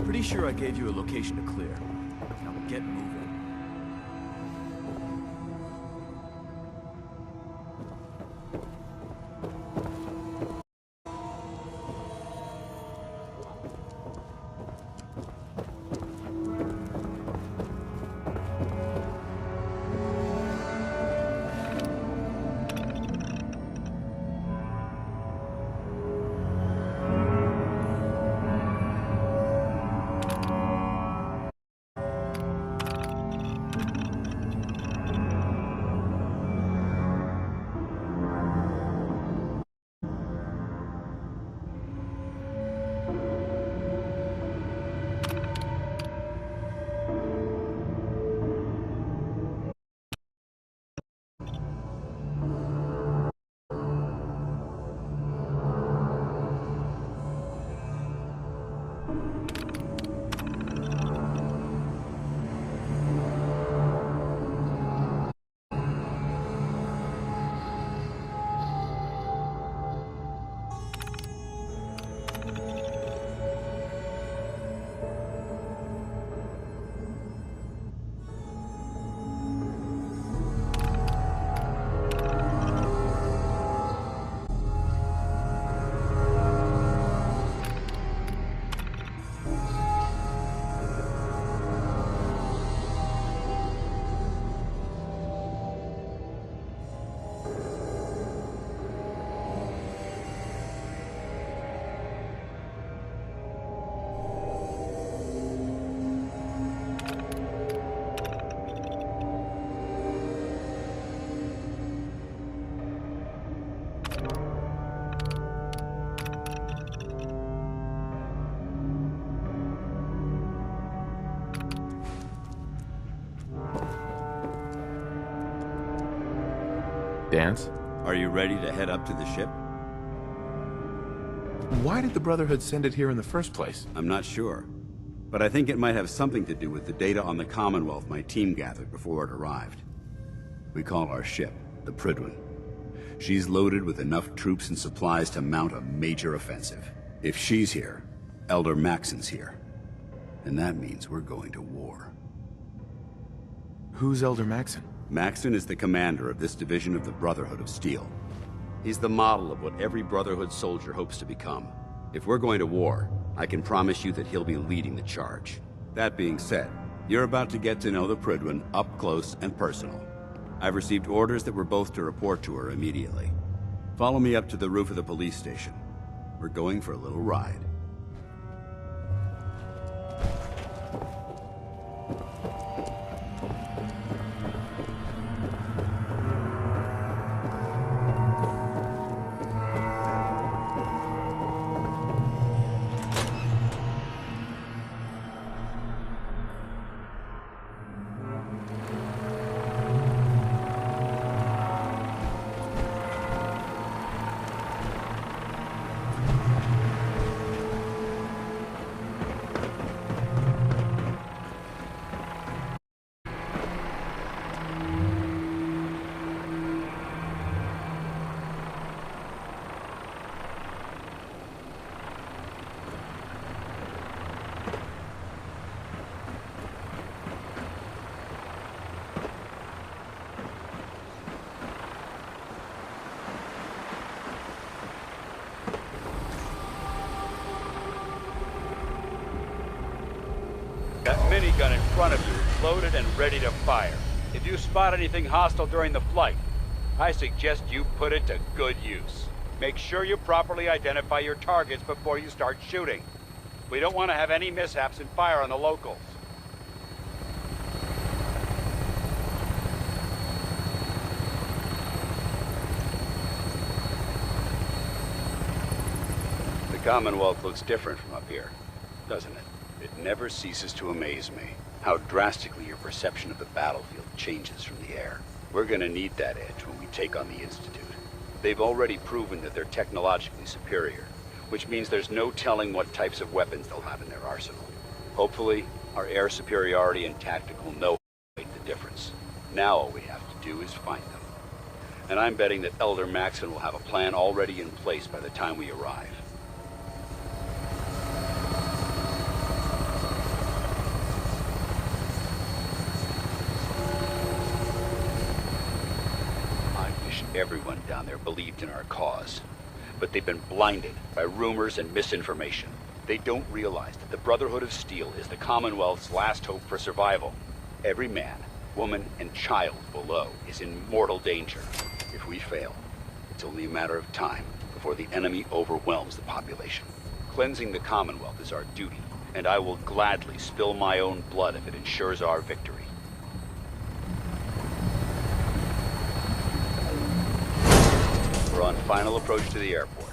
Pretty sure I gave you a location to clear. Now get moving. Dance? Are you ready to head up to the ship? Why did the Brotherhood send it here in the first place? I'm not sure, but I think it might have something to do with the data on the Commonwealth my team gathered before it arrived. We call our ship the Prydwen. She's loaded with enough troops and supplies to mount a major offensive. If she's here, Elder Maxon's here. And that means we're going to war. Who's Elder Maxon? Maxon is the commander of this division of the Brotherhood of Steel. He's the model of what every Brotherhood soldier hopes to become. If we're going to war, I can promise you that he'll be leading the charge. That being said, you're about to get to know the Prydwen up close and personal. I've received orders that we're both to report to her immediately. Follow me up to the roof of the police station. We're going for a little ride. That minigun in front of you is loaded and ready to fire. If you spot anything hostile during the flight, I suggest you put it to good use. Make sure you properly identify your targets before you start shooting. We don't want to have any mishaps and fire on the locals. The Commonwealth looks different from up here, doesn't it? It never ceases to amaze me how drastically your perception of the battlefield changes from the air. We're gonna need that edge when we take on the Institute. They've already proven that they're technologically superior. which means there's no telling what types of weapons they'll have in their arsenal. Hopefully, our air superiority and tactical know-how make the difference. Now all we have to do is find them. And I'm betting that Elder Maxon will have a plan already in place by the time we arrive. I wish everyone down there believed in our cause. But they've been blinded by rumors and misinformation. They don't realize that the Brotherhood of Steel is the Commonwealth's last hope for survival. Every man, woman, and child below is in mortal danger. If we fail, it's only a matter of time before the enemy overwhelms the population. Cleansing the Commonwealth is our duty, and I will gladly spill my own blood if it ensures our victory. We're on final approach to the airport.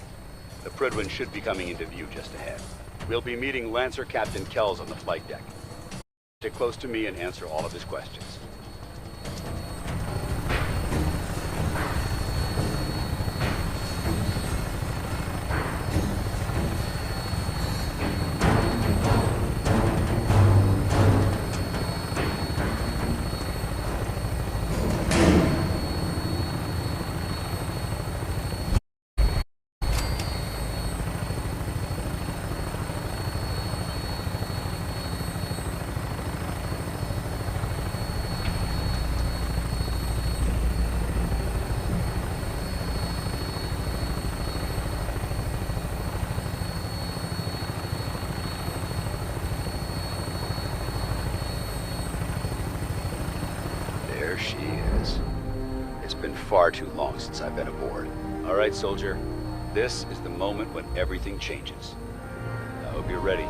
The Prydwen should be coming into view just ahead. We'll be meeting Lancer Captain Kells on the flight deck. Stick close to me and answer all of his questions. There she is. It's been far too long since I've been aboard. All right, soldier. This is the moment when everything changes. I hope you're ready.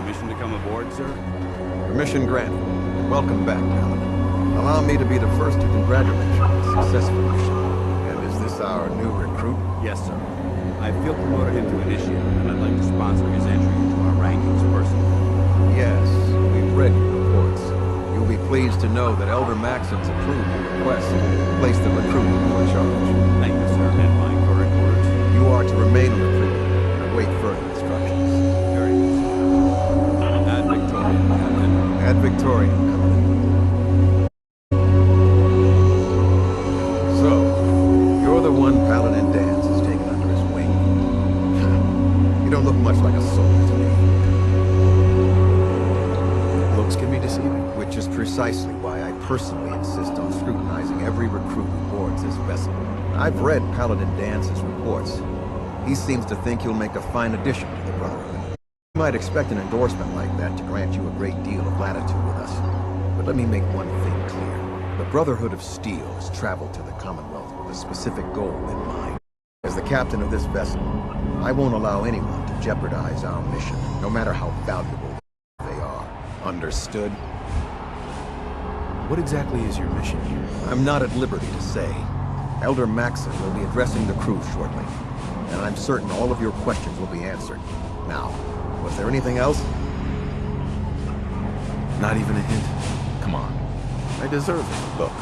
Permission to come aboard, sir? Permission granted. Welcome back, Paladin. Allow me to be the first to congratulate you on a successful mission. And is this our new recruit? Yes, sir. I field promoted him to initiate, and I'd like to sponsor his entry into our rankings personally. Yes, we've read your reports. You'll be pleased to know that Elder Maxon's approved your request to place the recruit in your charge. Thank you, sir. And my current orders? You are to remain a recruit and await further instructions. Very good, sir. Ad Victorian, Captain. Ad Victorian, Paladin. So, you're the one Paladin Dance has taken under his wing. You don't look much like a soldier to me. Looks can be deceiving. Which is precisely why I personally insist on scrutinizing every recruit who boards this vessel. I've read Paladin Dance's reports. He seems to think you'll make a fine addition to the Brotherhood. You might expect an endorsement like that to grant you a great deal of latitude with us. But let me make one thing clear. The Brotherhood of Steel has traveled to the Commonwealth with a specific goal in mind. As the captain of this vessel, I won't allow anyone to jeopardize our mission, no matter how valuable they are. Understood? What exactly is your mission here? I'm not at liberty to say. Elder Maxon will be addressing the crew shortly, and I'm certain all of your questions will be answered. Now, was there anything else? Not even a hint. Come on. I deserve it. Look,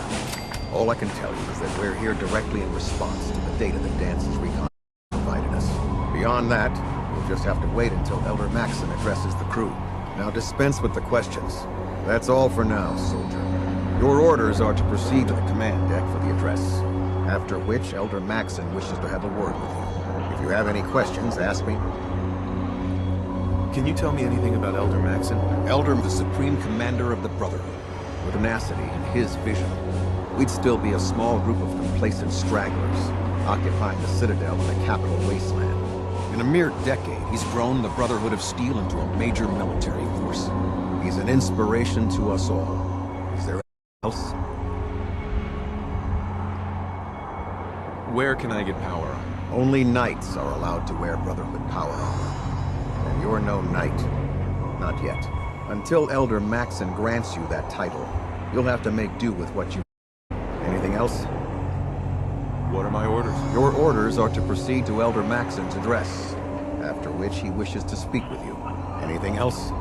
all I can tell you is that we're here directly in response to the data that Dance's recon provided us. Beyond that, we'll just have to wait until Elder Maxon addresses the crew. Now dispense with the questions. That's all for now, soldier. Your orders are to proceed to the command deck for the address, after which Elder Maxon wishes to have a word with you. If you have any questions, ask me. Can you tell me anything about Elder Maxon? Elder, the Supreme Commander of the Brotherhood, with tenacity and his vision. we'd still be a small group of complacent stragglers, occupying the Citadel in the capital wasteland. In a mere decade, he's grown the Brotherhood of Steel into a major military force. He's an inspiration to us all. Is there anything else? Where can I get power on? Only knights are allowed to wear Brotherhood power armor. And you're no knight. Not yet. Until Elder Maxon grants you that title, you'll have to make do with what you... Anything else? What are my orders? Your orders are to proceed to Elder Maxon's address, after which he wishes to speak with you. Anything else?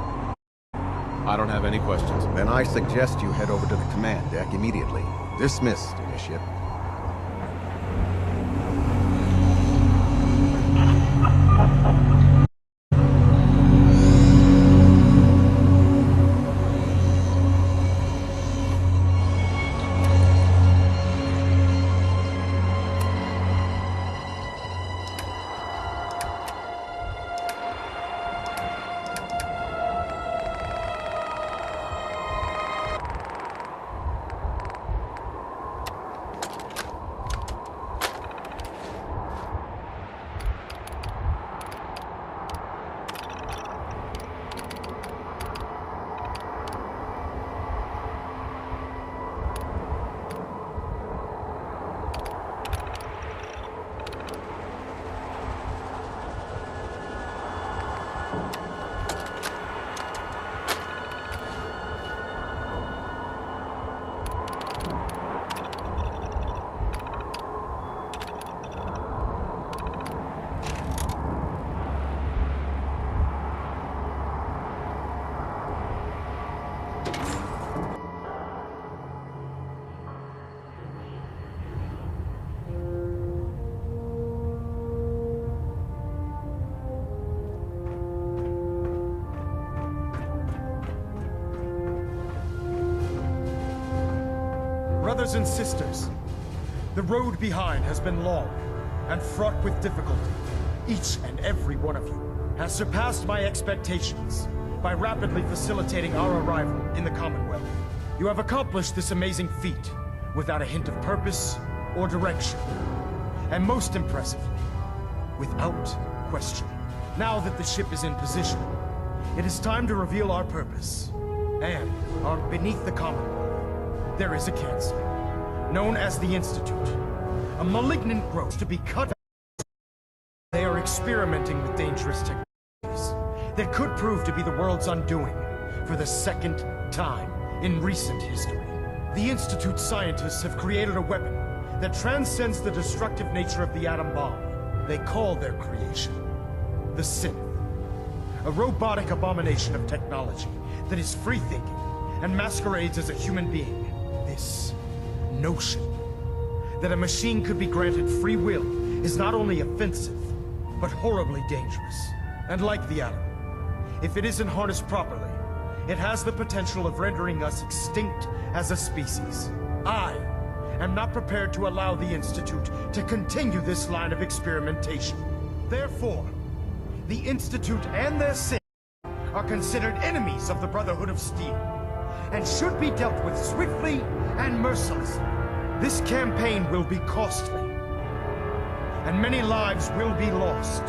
I don't have any questions. Then I suggest you head over to the command deck immediately. Dismissed, Initiate. Brothers and sisters, the road behind has been long and fraught with difficulty. Each and every one of you has surpassed my expectations by rapidly facilitating our arrival in the Commonwealth. You have accomplished this amazing feat without a hint of purpose or direction. And most impressively, without question. Now that the ship is in position, it is time to reveal our purpose. And beneath the Commonwealth, there is a cancer, known as the Institute. A malignant growth to be cut. They are experimenting with dangerous technologies that could prove to be the world's undoing for the second time in recent history. The Institute scientists have created a weapon that transcends the destructive nature of the atom bomb. They call their creation the Synth. A robotic abomination of technology that is free-thinking and masquerades as a human being. This notion that a machine could be granted free will is not only offensive, but horribly dangerous. And like the atom, if it isn't harnessed properly, it has the potential of rendering us extinct as a species. I am not prepared to allow the Institute to continue this line of experimentation. Therefore, the Institute and their Synth are considered enemies of the Brotherhood of Steel, and should be dealt with swiftly and mercilessly. This campaign will be costly, and many lives will be lost.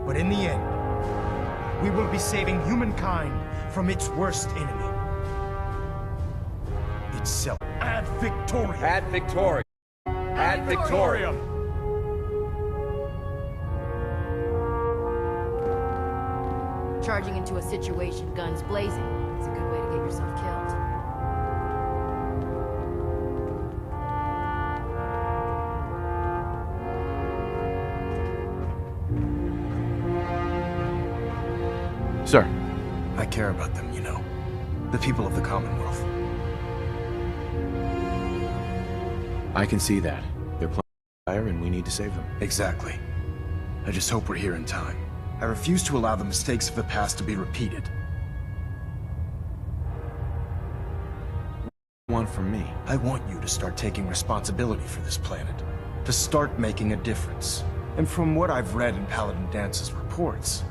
But in the end, we will be saving humankind from its worst enemy. Itself. Ad Victoriam! Ad Victoriam! Ad Victoriam! Charging into a situation, guns blazing, is a good way to get yourself killed. Sir. I care about them, you know. The people of the Commonwealth. I can see that. They're playing fire and we need to save them. Exactly. I just hope we're here in time. I refuse to allow the mistakes of the past to be repeated. What do you want from me? I want you to start taking responsibility for this planet. To start making a difference. And from what I've read in Paladin Dance's reports,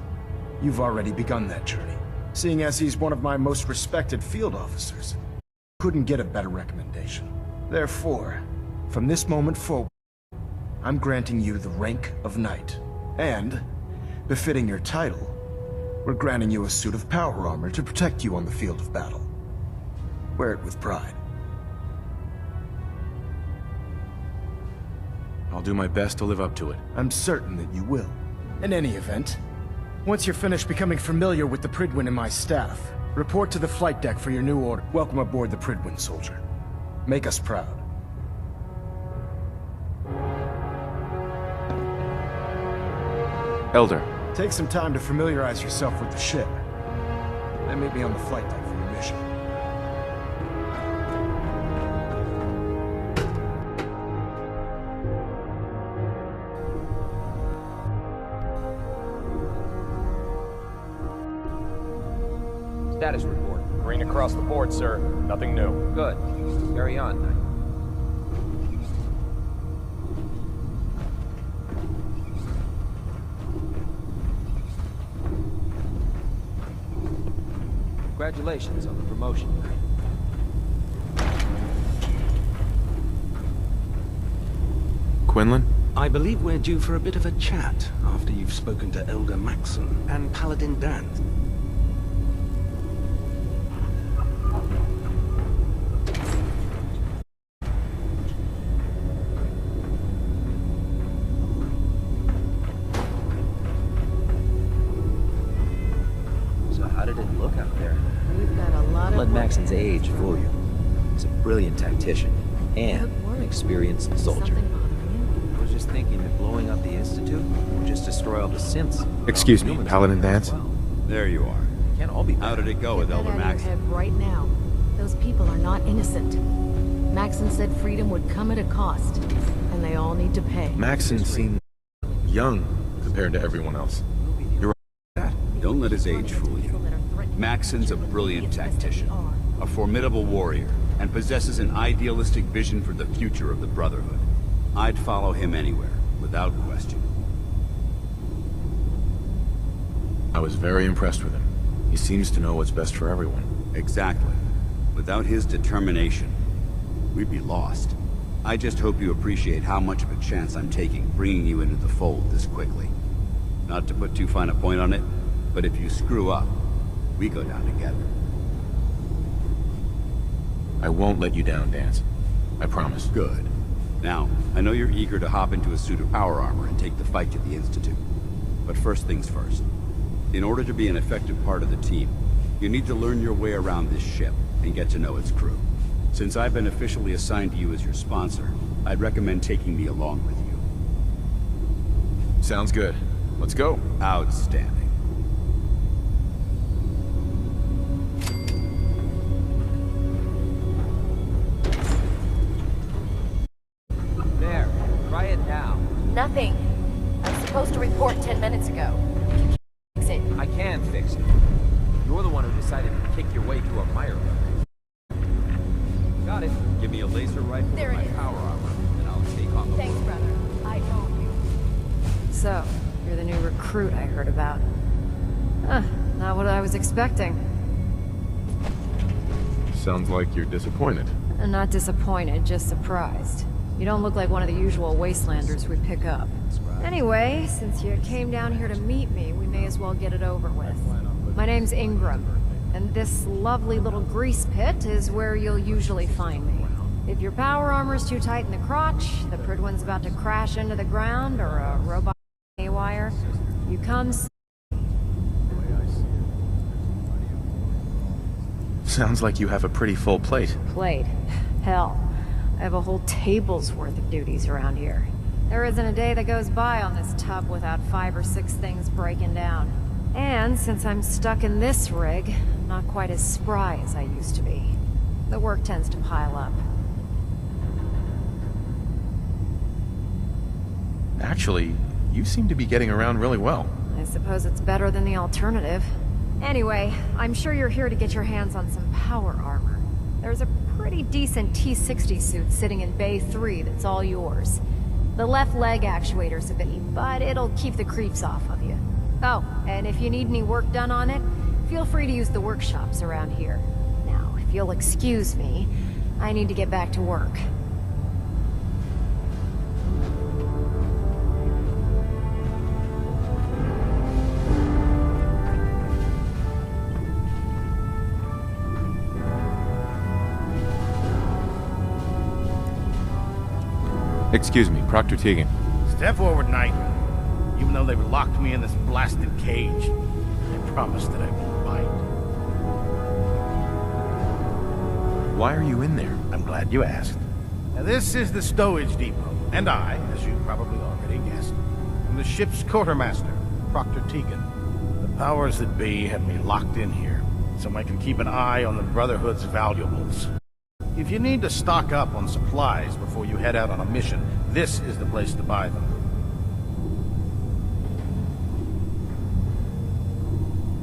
you've already begun that journey, seeing as he's one of my most respected field officers. Couldn't get a better recommendation. Therefore, from this moment forward, I'm granting you the rank of Knight. And, befitting your title, we're granting you a suit of power armor to protect you on the field of battle. Wear it with pride. I'll do my best to live up to it. I'm certain that you will. In any event, once you're finished becoming familiar with the Prydwen and my staff, report to the flight deck for your new order. Welcome aboard the Prydwen, soldier. Make us proud. Elder, Take some time to familiarize yourself with the ship. Then meet me on the flight deck for your mission. Status report. Green across the board, sir. Nothing new. Good. Carry on, Knight. Congratulations on the promotion, Knight. Quinlan? I believe we're due for a bit of a chat after you've spoken to Elder Maxon and Paladin Dan. So how did it look out there? We've got a lot Let of work Maxon's to do. age fool you. He's a brilliant tactician and Don't worry. an experienced soldier. Something bothering I was just thinking that blowing up the Institute would just destroy all the synths. Excuse me, Humans Paladin as Dance? well. There you are. They can't all be How did it go you? with Get Elder that out of your Maxon? head right now. Those people are not innocent. Maxon said freedom would come at a cost, and they all need to pay. Maxon seemed young compared to everyone else. You're right. Don't let his age fool you. Maxon's a brilliant tactician, a formidable warrior, and possesses an idealistic vision for the future of the Brotherhood. I'd follow him anywhere, without question. I was very impressed with him. He seems to know what's best for everyone. Exactly. Without his determination, we'd be lost. I just hope you appreciate how much of a chance I'm taking bringing you into the fold this quickly. Not to put too fine a point on it, but if you screw up, we go down together. I won't let you down, Dance. I promise. Good. Now, I know you're eager to hop into a suit of power armor and take the fight to the Institute. But first things first. In order to be an effective part of the team, you need to learn your way around this ship and get to know its crew. Since I've been officially assigned to you as your sponsor, I'd recommend taking me along with you. Sounds good. Let's go. Outstanding. There. Try it now. Nothing. I was supposed to report 10 minutes ago. Fix it. I can fix it. You're the one who decided to kick your way through a mire. Got it. Give me a laser rifle There and it my is. power armor, and I'll take on the Thanks, world. brother. I owe you. So, you're the new recruit I heard about. Huh, not what I was expecting. Sounds like you're disappointed. I'm not disappointed, just surprised. You don't look like one of the usual wastelanders we pick up. Anyway, since you came down here to meet me, we may as well get it over with. My name's Ingram, and this lovely little grease pit is where you'll usually find me. If your power armor's too tight in the crotch, the Prydwen's about to crash into the ground, or a robot haywire, you come Sounds like you have a pretty full plate. Played. Hell, I have a whole table's worth of duties around here. There isn't a day that goes by on this tub without 5 or 6 things breaking down. And since I'm stuck in this rig, I'm not quite as spry as I used to be. The work tends to pile up. Actually, you seem to be getting around really well. I suppose it's better than the alternative. Anyway, I'm sure you're here to get your hands on some power armor. There's a pretty decent T-60 suit sitting in Bay 3 that's all yours. The left leg actuator's a bit, but it'll keep the creeps off of you. Oh, and if you need any work done on it, feel free to use the workshops around here. Now, if If you'll excuse me, I need to get back to work. Excuse me, Proctor Tegan. Step forward, Knight. Even though they've locked me in this blasted cage, I promise that I won't bite. Why are you in there? I'm glad you asked. Now, this is the stowage depot, and I, as you probably already guessed, am the ship's quartermaster, Proctor Tegan. The powers that be have me locked in here, so I can keep an eye on the Brotherhood's valuables. If you need to stock up on supplies before you head out on a mission, this is the place to buy them.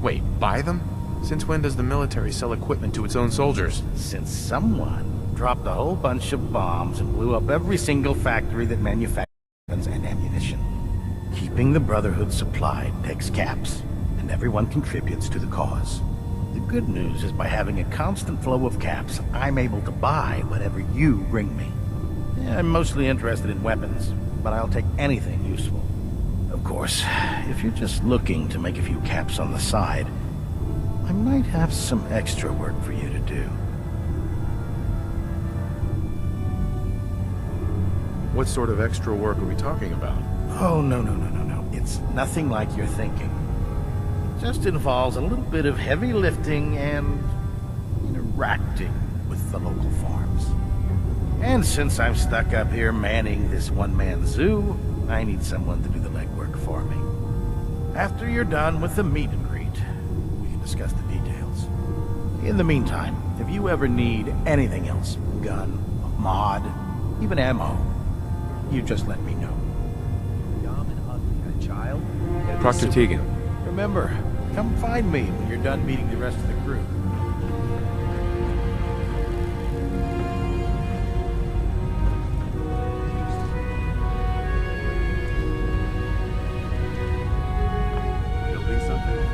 Wait, buy them? Since when does the military sell equipment to its own soldiers? Since someone dropped a whole bunch of bombs and blew up every single factory that manufactures weapons and ammunition. Keeping the Brotherhood supplied takes caps, and everyone contributes to the cause. The good news is by having a constant flow of caps, I'm able to buy whatever you bring me. I'm mostly interested in weapons, but I'll take anything useful. Of course, if you're just looking to make a few caps on the side, I might have some extra work for you to do. What sort of extra work are we talking about? Oh, no. It's nothing like you're thinking. Just involves a little bit of heavy lifting and interacting with the local farms. And since I'm stuck up here manning this one-man zoo, I need someone to do the legwork for me. After you're done with the meet and greet, we can discuss the details. In the meantime, if you ever need anything else, gun, mod, even ammo, you just let me know. Dumb and ugly and a child? Proctor Tegan. Remember, come find me when you're done meeting the rest of the crew. Building something?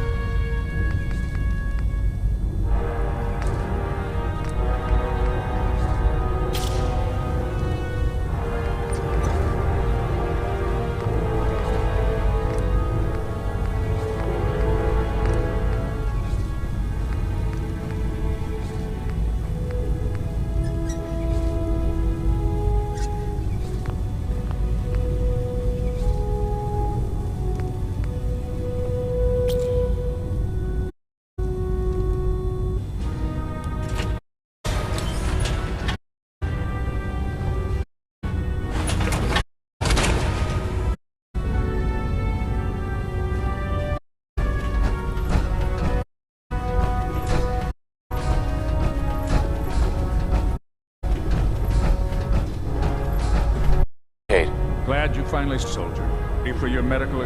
Glad you finally, soldier. Ready for your medical.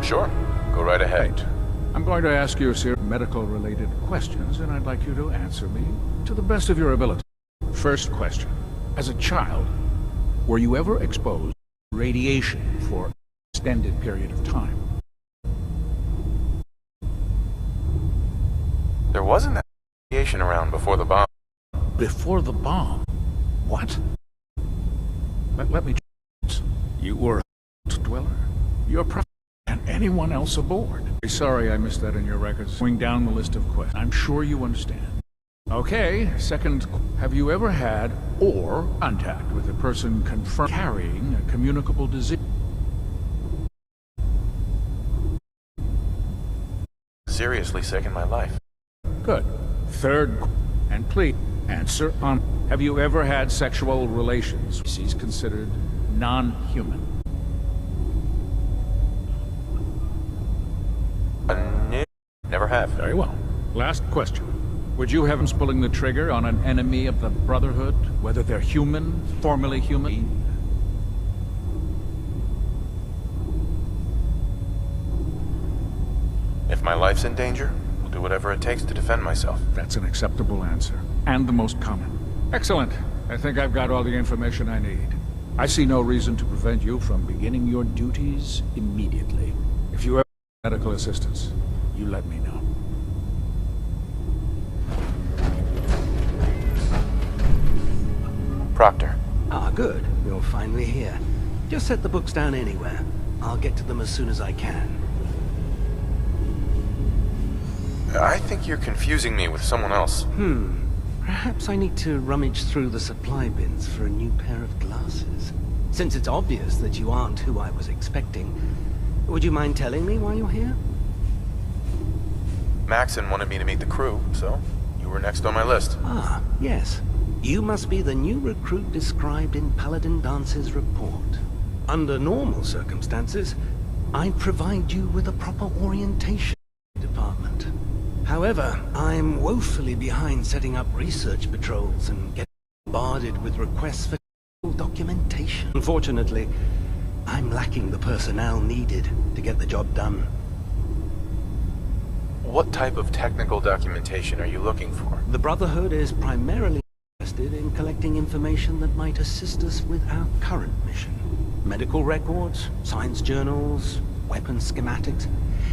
Sure. Go right ahead. Right. I'm going to ask you a series of medical-related questions, and I'd like you to answer me to the best of your ability. First question. As a child, were you ever exposed to radiation for an extended period of time? There wasn't that radiation around before the bomb. Before the bomb? What? Let me... You were a dweller? Your prophet and anyone else aboard? Sorry I missed that in your records. Going down the list of questions. I'm sure you understand. Okay, second, have you ever had or contact with a person confirmed carrying a communicable disease? Seriously sick in my life. Good. Third, and please answer on, have you ever had sexual relations? She's considered non-human. No, never have. Very well. Last question. Would you have him pulling the trigger on an enemy of the Brotherhood, whether they're human, formerly human? If my life's in danger, I'll do whatever it takes to defend myself. That's an acceptable answer, and the most common. Excellent. I think I've got all the information I need. I see no reason to prevent you from beginning your duties immediately. If you ever need medical assistance, you let me know. Proctor. Ah, good. You're finally here. Just set the books down anywhere. I'll get to them as soon as I can. I think you're confusing me with someone else. Perhaps I need to rummage through the supply bins for a new pair of glasses. Since it's obvious that you aren't who I was expecting, would you mind telling me why you're here? Maxon wanted me to meet the crew, so you were next on my list. Ah, yes. You must be the new recruit described in Paladin Dance's report. Under normal circumstances, I'd provide you with a proper orientation department. However, I'm woefully behind setting up research patrols and getting bombarded with requests for documentation. Unfortunately, I'm lacking the personnel needed to get the job done. What type of technical documentation are you looking for? The Brotherhood is primarily interested in collecting information that might assist us with our current mission. Medical records, science journals, weapon schematics.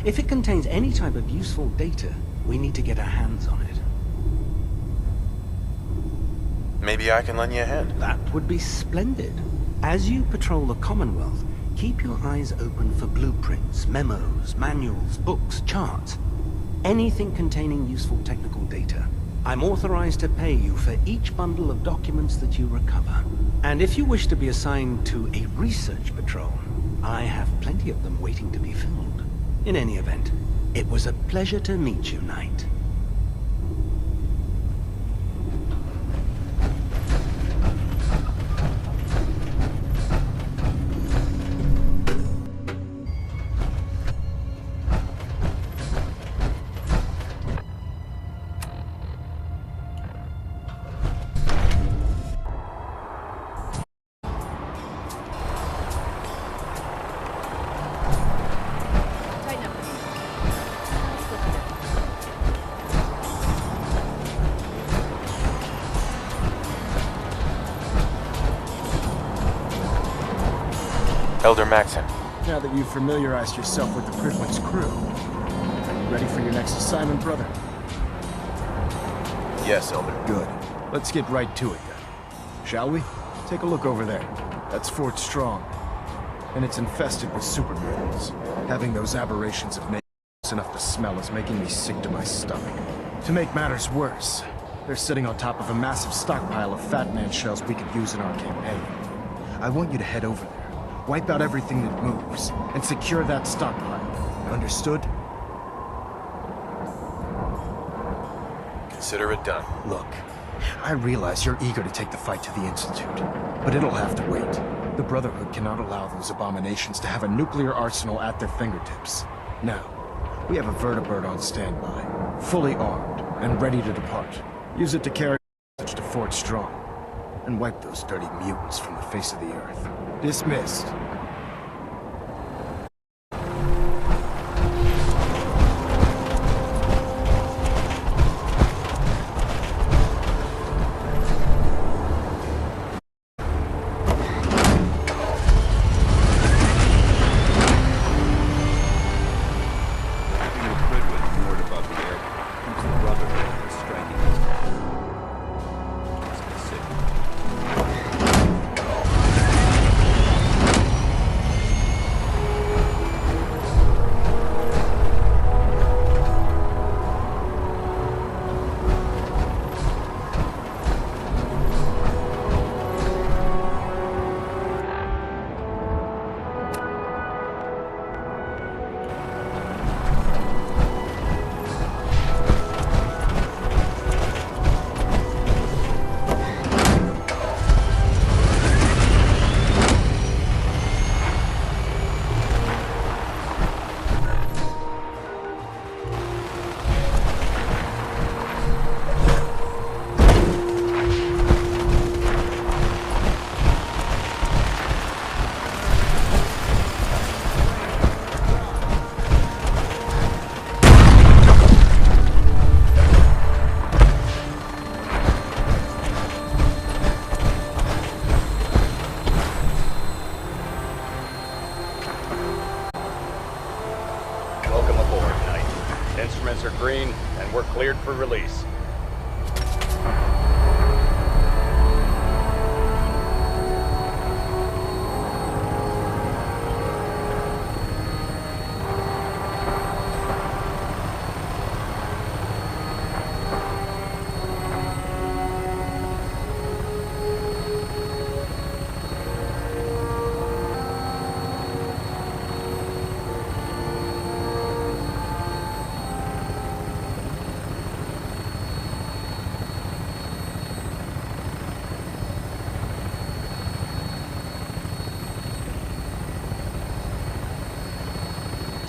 If it contains any type of useful data, we need to get our hands on it. Maybe I can lend you a hand. That would be splendid. As you patrol the Commonwealth, keep your eyes open for blueprints, memos, manuals, books, charts. Anything containing useful technical data. I'm authorized to pay you for each bundle of documents that you recover. And if you wish to be assigned to a research patrol, I have plenty of them waiting to be filled. In any event, it was a pleasure to meet you, Knight. Elder Maxon. Now that you've familiarized yourself with the Prydwen's crew, are you ready for your next assignment, brother? Yes, Elder. Good. Let's get right to it then. Shall we? Take a look over there. That's Fort Strong. And it's infested with super mutants. Having those aberrations of nature enough to smell is making me sick to my stomach. To make matters worse, they're sitting on top of a massive stockpile of Fat Man shells we could use in our campaign. I want you to head over there. Wipe out everything that moves, and secure that stockpile. Understood? Consider it done. Look, I realize you're eager to take the fight to the Institute, but it'll have to wait. The Brotherhood cannot allow those abominations to have a nuclear arsenal at their fingertips. Now, we have a vertibird on standby, fully armed, and ready to depart. Use it to carry a message to Fort Strong, and wipe those dirty mutants from the face of the earth. Dismissed. Prydwen moored above the air. The Brotherhood is striking his Instruments are green, and we're cleared for release.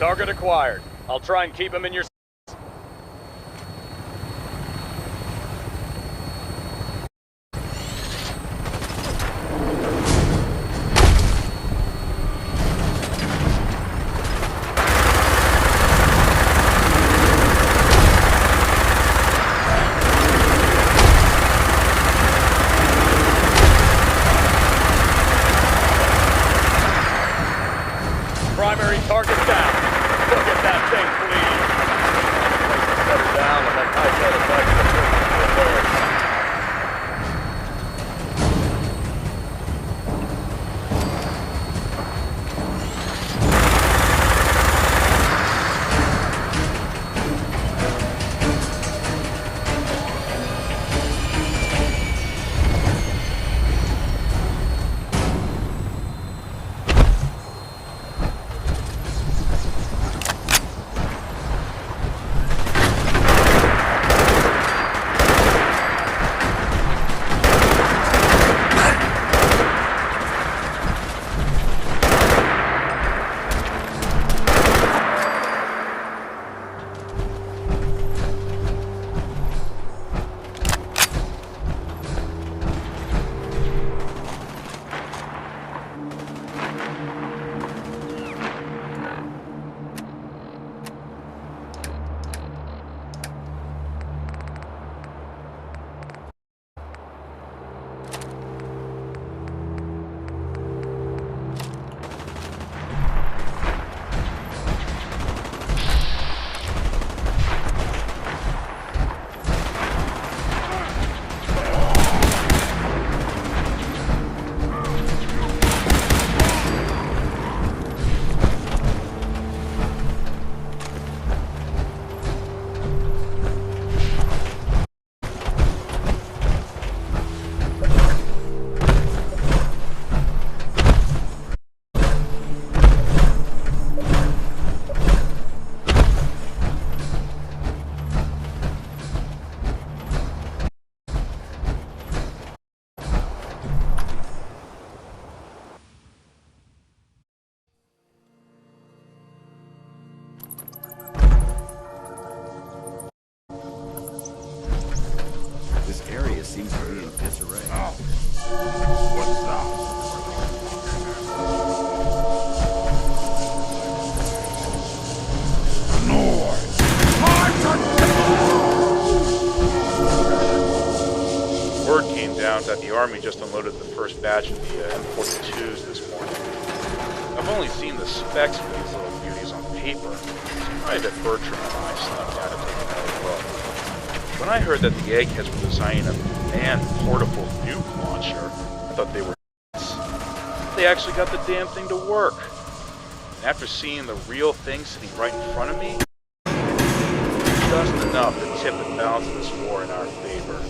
Target acquired. I'll try and keep him in your... Primary target down. Go get that thing, please. Set her down and let my tail back to the seems to be in disarray. What's that? Word came down that the Army just unloaded the first batch of the M42s this morning. I've only seen the specs for these little beauties on paper, so Private Bertram and I snuck out to take another look. When I heard that the eggheads were designing a manned portable nuke launcher, I thought they were nuts. They actually got the damn thing to work. And after seeing the real thing sitting right in front of me, just enough to tip the balance of this war in our favor.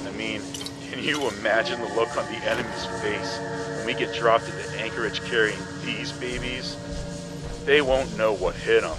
I mean, can you imagine the look on the enemy's face when we get dropped into Anchorage carrying these babies? They won't know what hit them.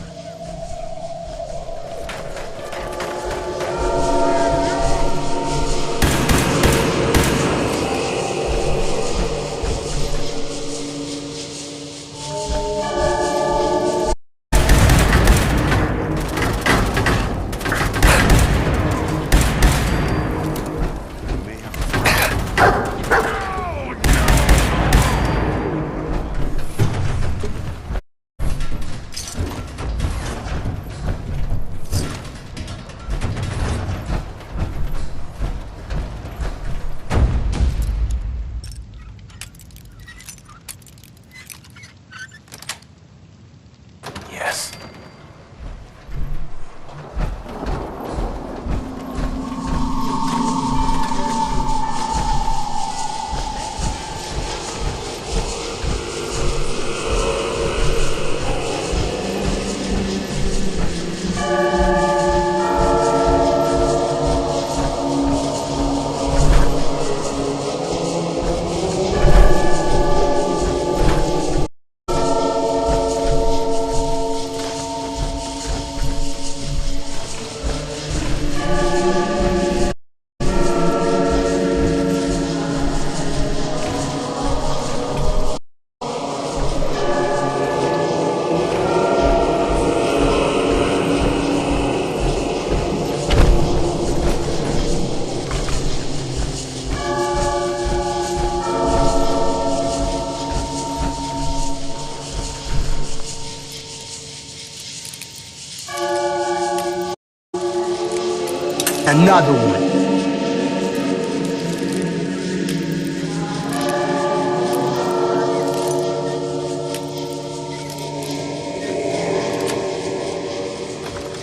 Another one.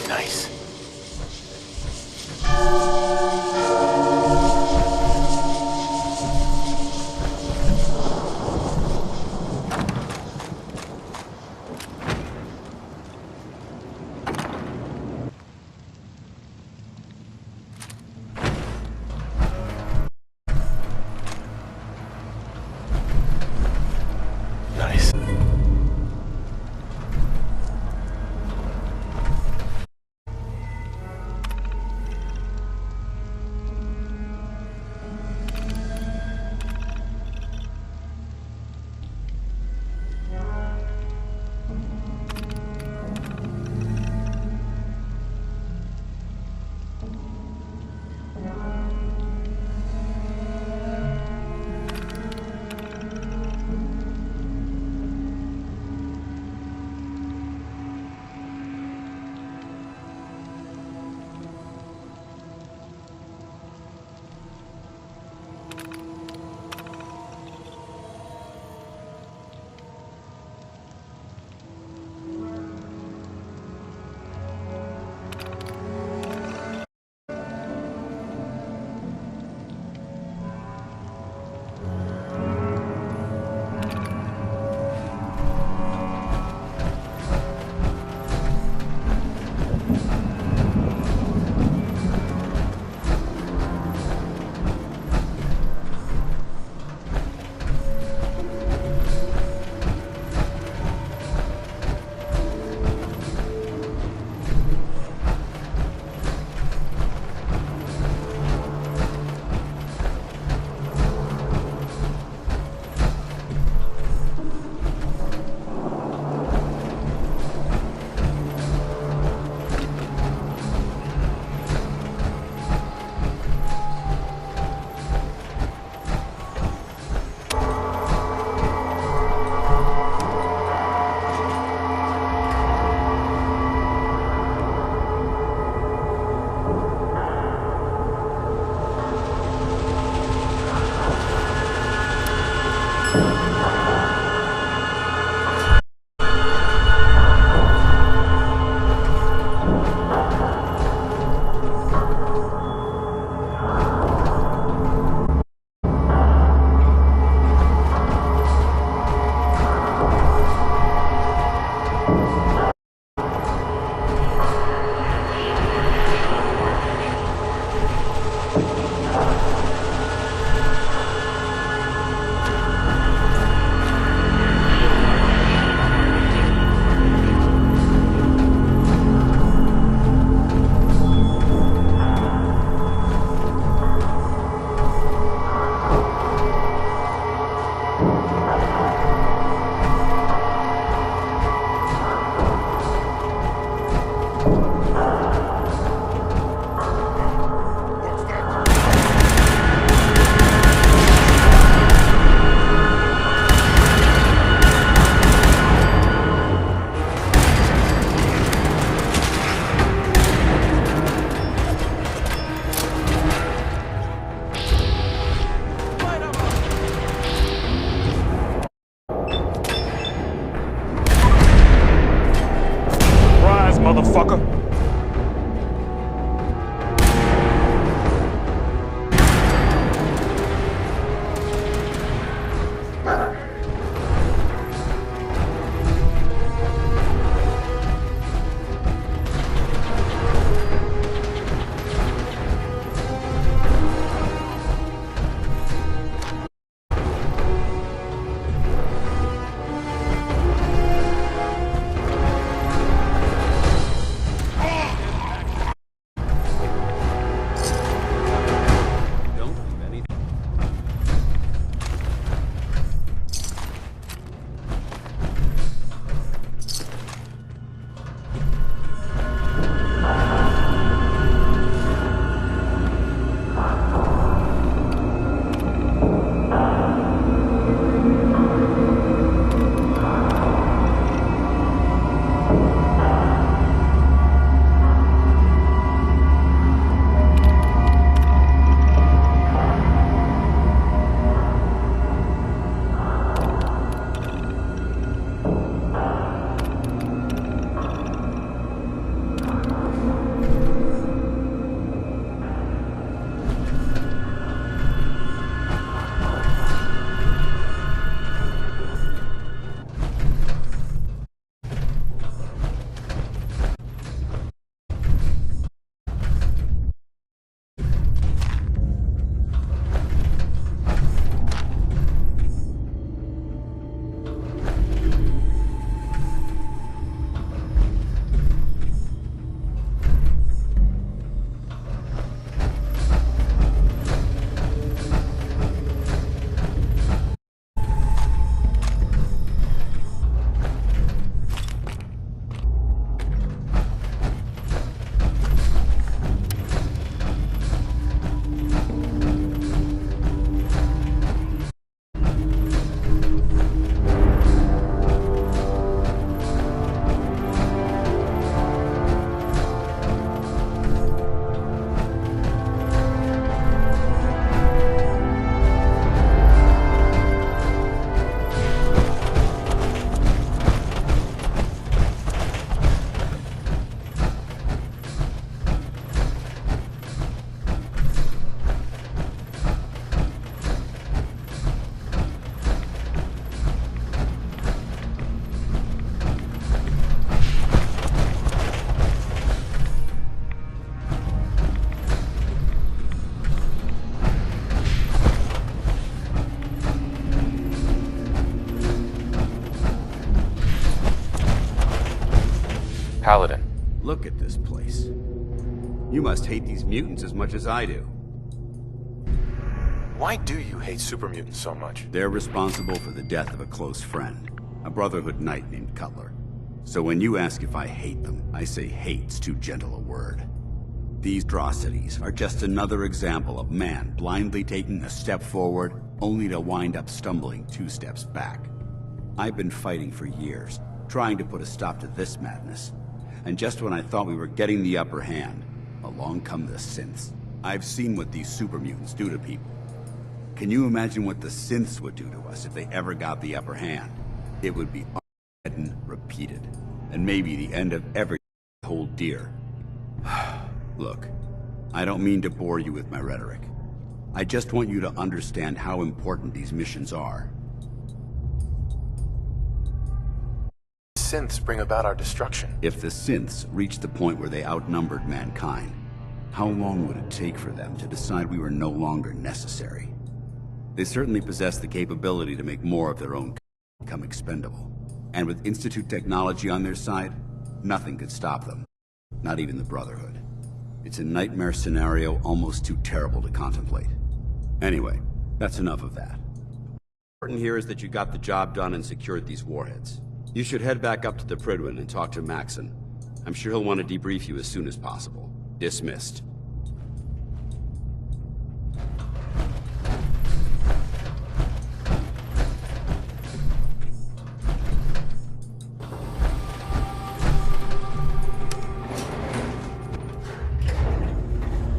Nice. Paladin. Look at this place. You must hate these mutants as much as I do. Why do you hate super mutants so much? They're responsible for the death of a close friend, a Brotherhood knight named Cutler. So when you ask if I hate them, I say hate's too gentle a word. These atrocities are just another example of man blindly taking a step forward, only to wind up stumbling 2 steps back. I've been fighting for years, trying to put a stop to this madness. And just when I thought we were getting the upper hand, along come the synths. I've seen what these super mutants do to people. Can you imagine what the synths would do to us if they ever got the upper hand? It would be Armageddon repeated, and maybe the end of every hold dear. Look, I don't mean to bore you with my rhetoric. I just want you to understand how important these missions are. Synths bring about our destruction. If the synths reached the point where they outnumbered mankind, how long would it take for them to decide we were no longer necessary? They certainly possess the capability to make more of their own become expendable. And with Institute technology on their side, nothing could stop them. Not even the Brotherhood. It's a nightmare scenario almost too terrible to contemplate. Anyway, that's enough of that. Important here is that you got the job done and secured these warheads. You should head back up to the Prydwen and talk to Maxon. I'm sure he'll want to debrief you as soon as possible. Dismissed.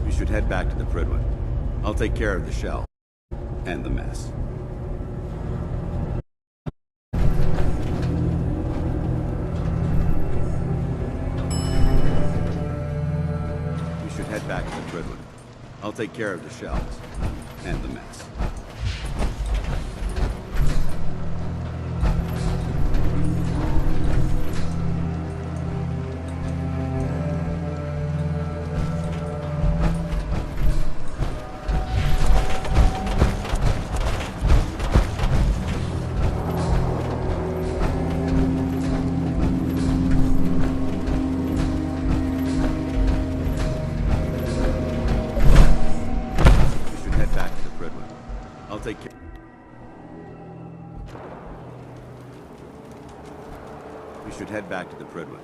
You should head back to the Prydwen. I'll take care of the shell. And the mess. Head back to the Prydwen. I'll take care of the shells and the mess. We should head back to the Prydwen.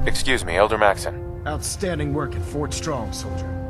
Excuse me, Elder Maxon. Outstanding work at Fort Strong, soldier.